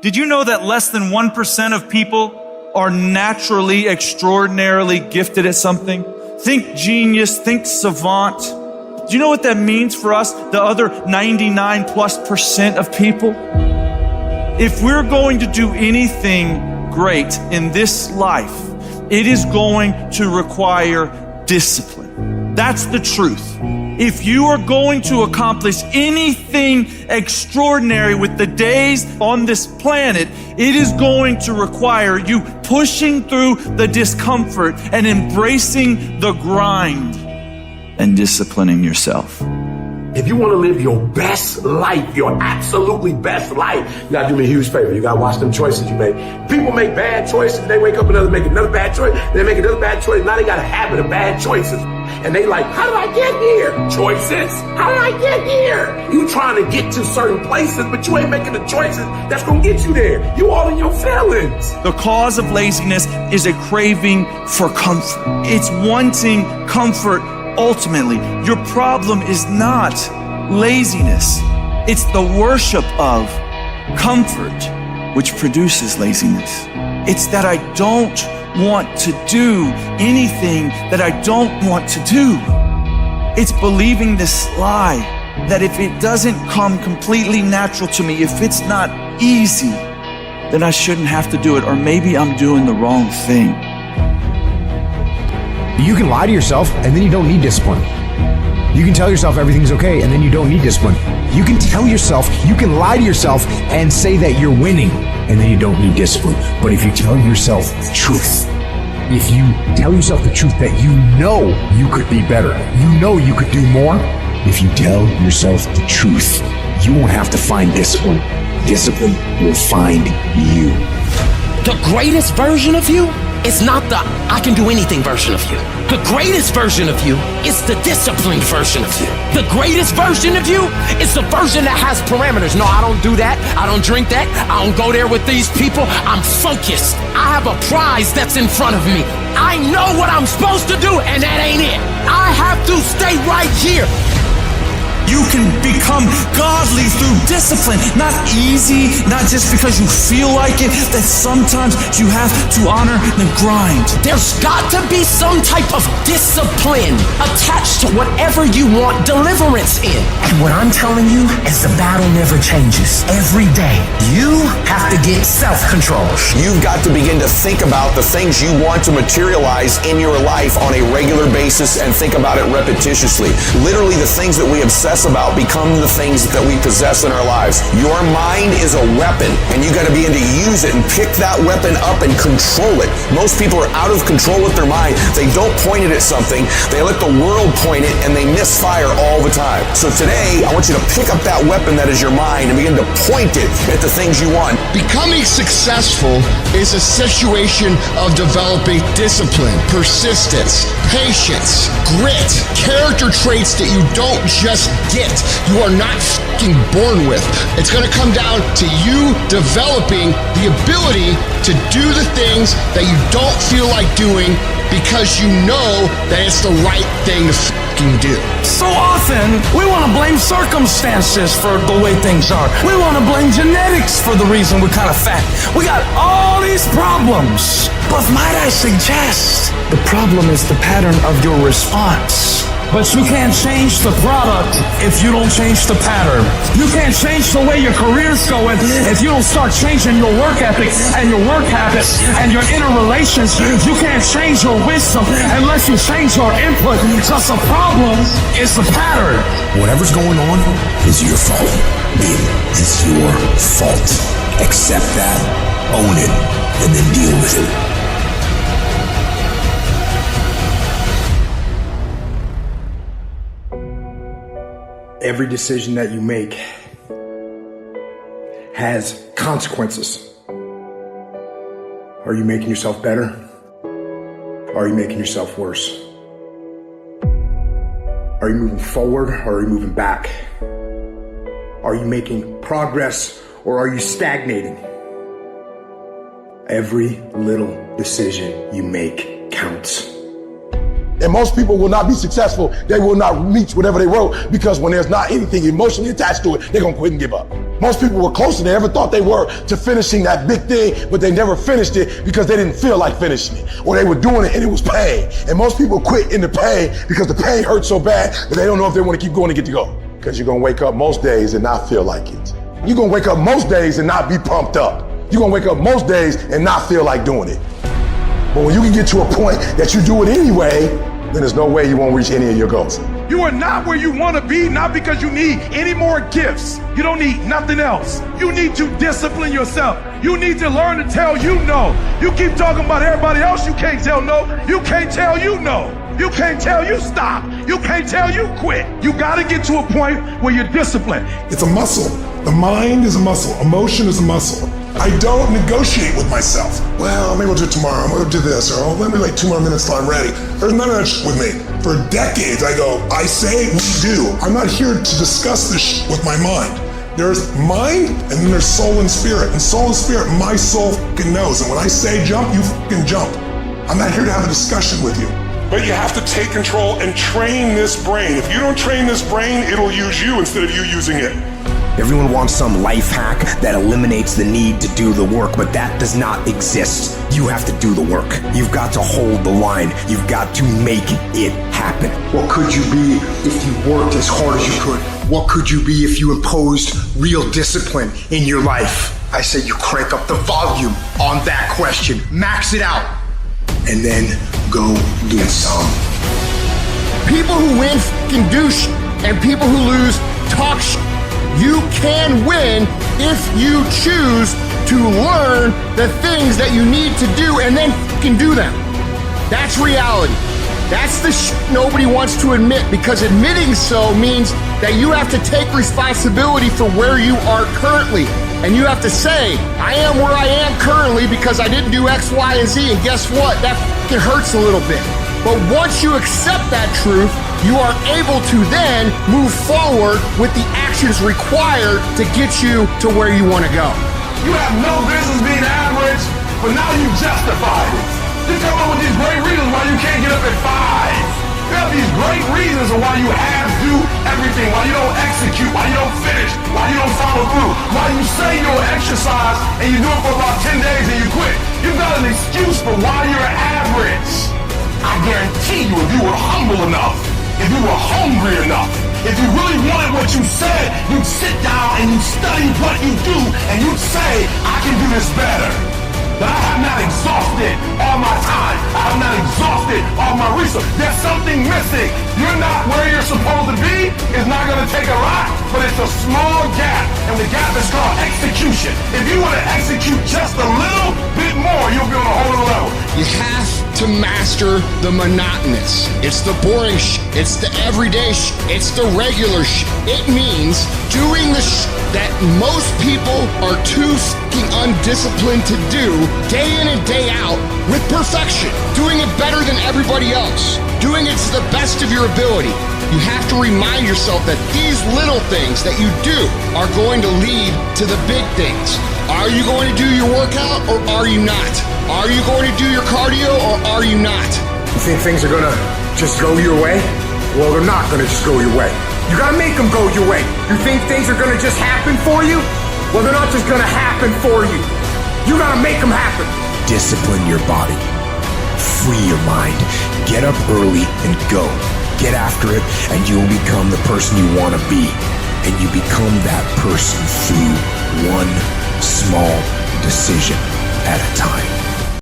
Did you know that less than 1% of people are naturally, extraordinarily gifted at something? Think genius, think savant. Do you know what that means for us, the other 99+% of people? If we're going to do anything great in this life, it is going to require discipline. That's the truth. If you are going to accomplish anything extraordinary with the days on this planet, it is going to require you pushing through the discomfort and embracing the grind and disciplining yourself. If you want to live your best life, your absolutely best life, you gotta do me a huge favor. You gotta watch them choices you make. People make bad choices. They wake up and make another bad choice. They make another bad choice. Now they got a habit of bad choices. And they like, how did I get here? Choices. How did I get here? You trying to get to certain places, but you ain't making the choices that's gonna get you there. You all in your feelings. The cause of laziness is a craving for comfort. It's wanting comfort. Ultimately, your problem is not laziness. It's the worship of comfort which produces laziness. It's that I don't want to do anything that I don't want to do. It's believing this lie that if it doesn't come completely natural to me, if it's not easy, then I shouldn't have to do it, or maybe I'm doing the wrong thing. You can lie to yourself and then you don't need discipline. You can tell yourself everything's okay and then you don't need discipline. You can lie to yourself and say that you're winning and then you don't need discipline. But if you tell yourself the truth, if you tell yourself the truth that you know you could be better, you know you could do more, if you tell yourself the truth, you won't have to find discipline. Discipline will find you. The greatest version of you is not the I can do anything version of you. The greatest version of you is the disciplined version of you. The greatest version of you is the version that has parameters. No, I don't do that. I don't drink that. I don't go there with these people. I'm focused. I have a prize that's in front of me. I know what I'm supposed to do, and that ain't it. I have to stay right here. You can become godly through discipline. Not easy, not just because you feel like it, that sometimes you have to honor the grind. There's got to be some type of discipline attached to whatever you want deliverance in. And what I'm telling you is the battle never changes. Every day, you have to get self-control. You've got to begin to think about the things you want to materialize in your life on a regular basis and think about it repetitiously. Literally, the things that we obsess about become the things that we possess in our lives. Your mind is a weapon, and you got to begin to use it and pick that weapon up and control it. Most people are out of control with their mind. They don't point it at something. They let the world point it, and they misfire all the time. So today, I want you to pick up that weapon that is your mind and begin to point it at the things you want. Becoming successful is a situation of developing discipline, persistence, patience, grit, character traits that you don't just get. You are not fucking born with. It's going to come down to you developing the ability to do the things that you don't feel like doing because you know that it's the right thing to fucking do. So often, we want to blame circumstances for the way things are. We want to blame genetics for the reason we're kind of fat. We got all these problems. But might I suggest, the problem is the pattern of your response. But you can't change the product if you don't change the pattern. You can't change the way your career's going if you don't start changing your work ethic and your work habits and your interrelations. You can't change your wisdom unless you change your input, because the problem is the pattern. Whatever's going on is your fault. It is your fault. Accept that, own it, and then deal with it. Every decision that you make has consequences. Are you making yourself better? Or are you making yourself worse? Are you moving forward or are you moving back? Are you making progress or are you stagnating? Every little decision you make counts. And most people will not be successful. They will not reach whatever they wrote because when there's not anything emotionally attached to it, they're going to quit and give up. Most people were closer than they ever thought they were to finishing that big thing, but they never finished it because they didn't feel like finishing it, or they were doing it and it was pain. And most people quit in the pain because the pain hurts so bad that they don't know if they want to keep going to get to go. Because you're going to wake up most days and not feel like it. You're going to wake up most days and not be pumped up. You're going to wake up most days and not feel like doing it. But when you can get to a point that you do it anyway, then there's no way you won't reach any of your goals. You are not where you want to be, not because you need any more gifts. You don't need nothing else. You need to discipline yourself. You need to learn to tell you no. You keep talking about everybody else, you can't tell no. You can't tell you no. You can't tell you stop. You can't tell you quit. You got to get to a point where you're disciplined. It's a muscle. The mind is a muscle. Emotion is a muscle. I don't negotiate with myself. Well, maybe we'll do it tomorrow. I'm going to do this. Or let me like 2 more minutes till I'm ready. There's none of that shit with me. For decades, I go, I say, we do. I'm not here to discuss this shit with my mind. There's mind, and then there's soul and spirit. And soul and spirit, my soul fucking knows. And when I say jump, you fucking jump. I'm not here to have a discussion with you. But you have to take control and train this brain. If you don't train this brain, it'll use you instead of you using it. Everyone wants some life hack that eliminates the need to do the work, but that does not exist. You have to do the work. You've got to hold the line. You've got to make it happen. What could you be if you worked as hard as you could? What could you be if you imposed real discipline in your life? I say you crank up the volume on that question. Max it out. And then go do some. People who win fucking do shit, and people who lose talk shit. You can win if you choose to learn the things that you need to do and then fucking do them. That's reality. That's the shit nobody wants to admit, because admitting so means that you have to take responsibility for where you are currently. And you have to say, I am where I am currently because I didn't do X, Y, and Z. And guess what? That fucking hurts a little bit. But once you accept that truth, you are able to then move forward with the actions required to get you to where you want to go. You have no business being average, but now you justify it. You come up with these great reasons why you can't get up at 5. You have these great reasons of why you have to do everything, why you don't execute, why you don't finish, why you don't follow through, why you say you'll exercise and you do it for about 10 days and you quit. You've got an excuse for why you're average. I guarantee you, if you were humble enough, if you were hungry enough, if you really wanted what you said, you'd sit down and you'd study what you do and you'd say, I can do this better. But I have not exhausted all my time. I have not exhausted all my resources. There's something missing. You're not where you're supposed to be. It's not going to take a lot, but it's a small gap. And the gap is called execution. If you want to execute just a little bit more, you'll be on a whole other level. You have to master the monotonous. It's the boring shit. It's the everyday shit. It's the regular shit. It means doing the shit that most people are too fucking undisciplined to do day in and day out with perfection. Doing it better than everybody else. Doing it to the best of your ability. You have to remind yourself that these little things that you do are going to lead to the big things. Are you going to do your workout or are you not? Are you going to do your cardio or are you not? You think things are gonna just go your way? Well, they're not gonna just go your way. You gotta make them go your way. You think things are gonna just happen for you? Well, they're not just gonna happen for you. You gotta make them happen. Discipline your body. Free your mind. Get up early and go. Get after it, and you'll become the person you want to be. And you become that person through one small decision at a time.